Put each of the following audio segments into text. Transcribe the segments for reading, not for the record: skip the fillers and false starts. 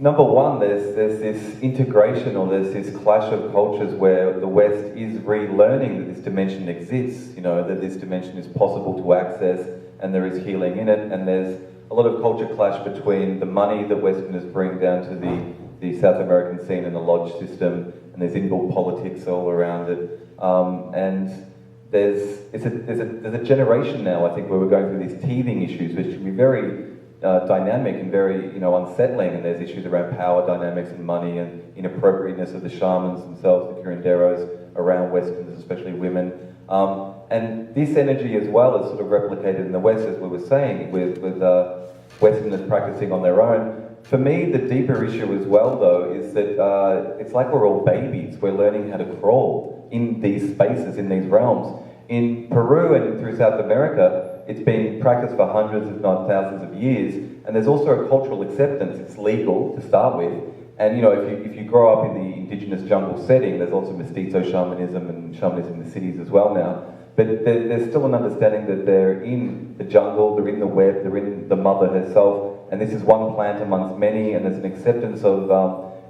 Number one, there's this integration, or there's this clash of cultures where the West is relearning that this dimension exists, you know, that this dimension is possible to access and there is healing in it, and there's a lot of culture clash between the money that Westerners bring down to the South American scene and the lodge system, and there's inbuilt politics all around it. And there's a generation now, I think, where we're going through these teething issues, which can be very dynamic and very, you know, unsettling, and there's issues around power dynamics and money and inappropriateness of the shamans themselves, the curanderos, around Westerners, especially women. And this energy as well is sort of replicated in the West, as we were saying, with Westerners practicing on their own. For me, the deeper issue as well, though, is that it's like we're all babies. We're learning how to crawl in these spaces, in these realms. In Peru and through South America, it's been practiced for hundreds, if not thousands of years, and there's also a cultural acceptance. It's legal to start with, and you know, if you grow up in the indigenous jungle setting, there's also mestizo shamanism and shamanism in the cities as well now. But there's still an understanding that they're in the jungle, they're in the web, they're in the mother herself, and this is one plant amongst many, and there's an acceptance of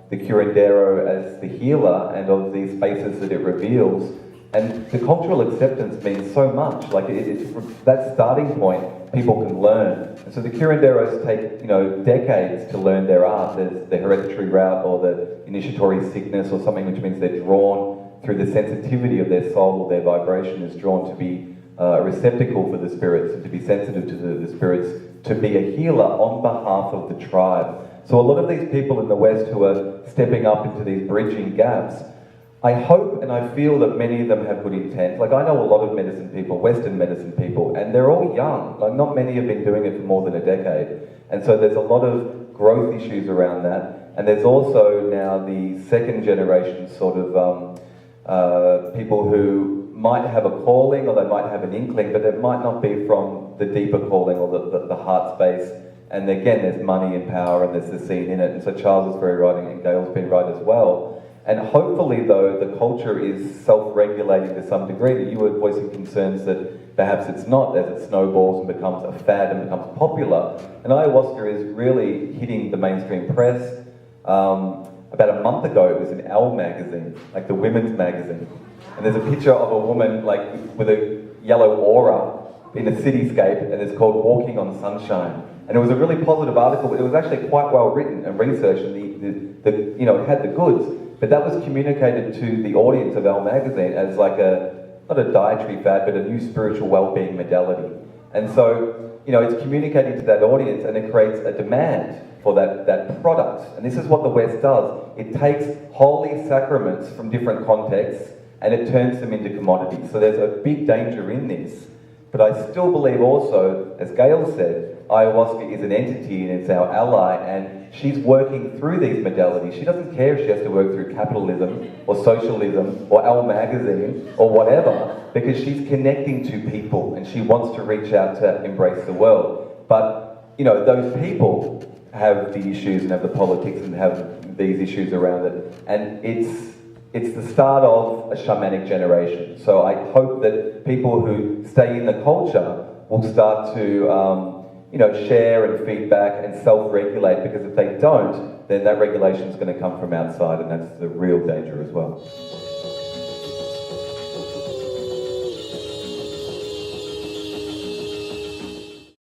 the curandero as the healer and of these spaces that it reveals. And the cultural acceptance means so much. Like it's from that starting point, people can learn. And so the curanderos take, you know, decades to learn their art. There's the hereditary route or the initiatory sickness or something, which means they're drawn through the sensitivity of their soul, or their vibration is drawn to be a receptacle for the spirits and to be sensitive to the spirits, to be a healer on behalf of the tribe. So a lot of these people in the West who are stepping up into these bridging gaps, I hope and I feel that many of them have good intent. Like, I know a lot of medicine people, Western medicine people, and they're all young. Like, not many have been doing it for more than a decade. And so there's a lot of growth issues around that. And there's also now the second generation sort of people who might have a calling, or they might have an inkling, but it might not be from the deeper calling or the heart space. And again, there's money and power, and there's the scene in it. And so Charles is very right, and Gail's been right as well. And hopefully, though, the culture is self-regulating to some degree. That you were voicing concerns that perhaps it's not, as it snowballs and becomes a fad and becomes popular. And ayahuasca is really hitting the mainstream press. About a month ago, it was in Elle magazine, like the women's magazine. And there's a picture of a woman like with a yellow aura in a cityscape, and it's called Walking on Sunshine. And it was a really positive article. It was actually quite well written and researched, and you know, it had the goods. But that was communicated to the audience of Elle magazine as like not a dietary fad, but a new spiritual well-being modality. And so, you know, it's communicating to that audience, and it creates a demand for that product. And this is what the West does. It takes holy sacraments from different contexts and it turns them into commodities. So there's a big danger in this. But I still believe also, as Gail said, ayahuasca is an entity and it's our ally, and she's working through these modalities. She doesn't care if she has to work through capitalism or socialism or Elle magazine or whatever, because she's connecting to people and she wants to reach out to embrace the world. But, you know, those people have the issues and have the politics and have these issues around it. And it's the start of a shamanic generation. So I hope that people who stay in the culture will start to share and feedback and self-regulate, because if they don't, then that regulation is going to come from outside, and that's the real danger as well.